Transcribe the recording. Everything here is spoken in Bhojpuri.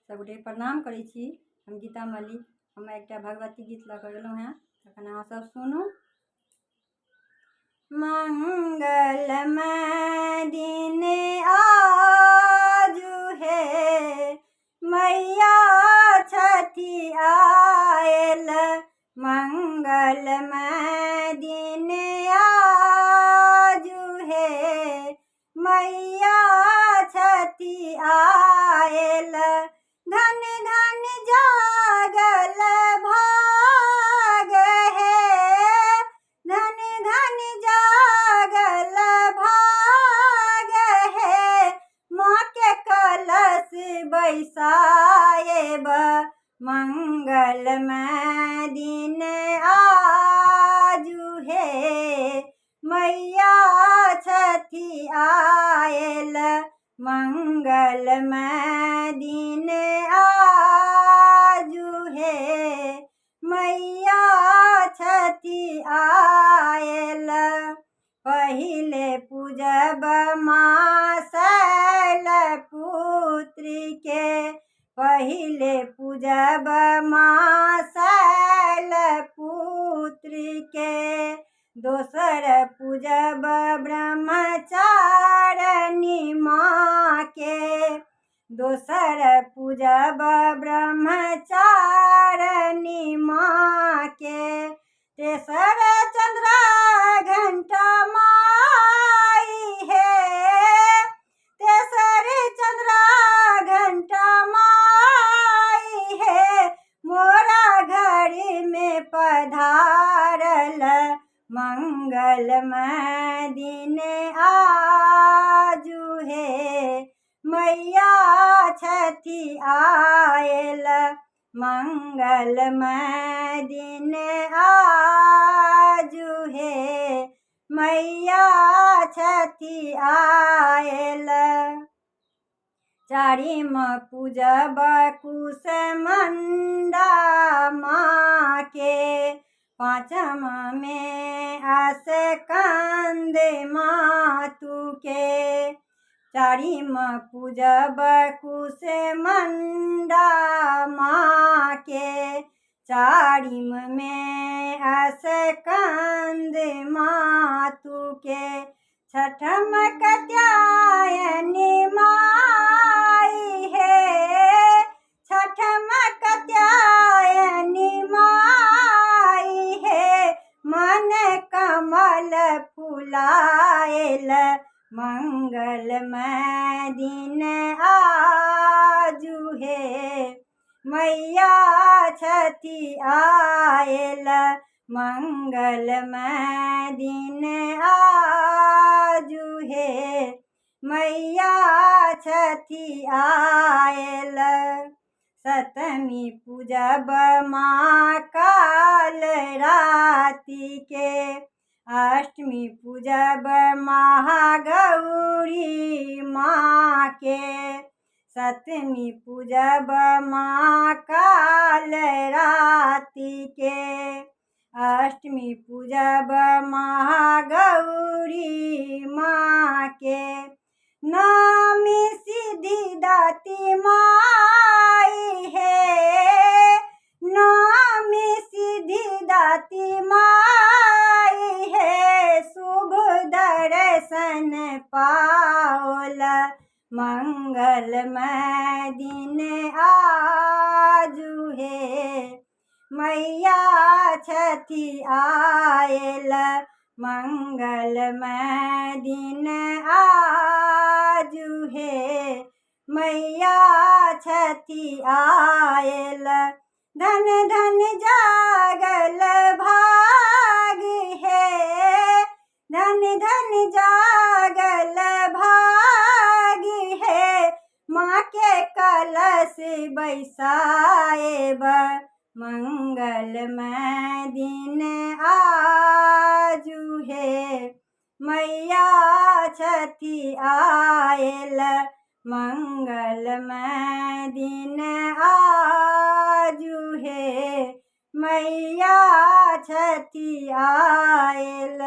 सबगोटे प्रणाम करै छी। हम गीता मल्लिक। हम एकटा भगवती गीत लऽ कऽ गेलहुँ हेँ, तखन अहाँ सब सुनू। मंगलमय दिन आजु हे मैया छठी आयल। मंगलमय दिन आजु हे मैया छठी आयल। धन धन जागल भाग है, धन धन जागल भाग है। माँ के कलश बैसाएब मंगलमय दिन आजु हे मैया छठी आयल। मंगलमय दिन आजु हे मैया छठी आयल। पहिले पूजब माँ शैलपुत्री के, पहिले पूजब माँ शैलपुत्री के। दोसर पूजब ब्रह्मचारिणी माँ के, दोसर पूजब ब्रह्मचारिणी माँ के। तेसर चंद्रा घंटा माई है, तेसर चंद्रा घंटा माई है। मोरा घड़ी में पधारल मंगलमय दिन आजु हे मैया छठी आयल। मंगलमय दिन आजु हे मैया छठी आयल। चारिम पूजब कुसमंडा माँ के, पाँचम में अस्कंद मातु के। चारिम पूजब कुसमंडा माँ के, चारिम में अस्कंद मातु के। छठम कात्यायनी माई है, छठम कात्यायनी माई है। मन कमल फुलायल मंगलमय दिन आजु हे मैया छठी आयल। मंगलमय दिन आजु हे मैया छठी आयल। सतमी पूजब माँ काल राति के, अष्टमी पूजब महागौरी माँ के। सतमी पूजब माँ काल राति के, अष्टमी पूजब महागौरी माँ के। नवमी सिद्धिदात्री माई है, नवमी सिद्धिदात्री माई है। शुभ दर्शन पाओल मंगलमय दिन आजु हे मैया छठी आयल। मंगलमय दिन आजु हे मैया छठी आयल। धन धन जागल भाग है, धन धन जागल भाग है। माँ के कलश बैसाएब मंगलमय दिन आजु हे मैया छठी आयल। मंगलमय दिन आजु हे मैया छठी आयल।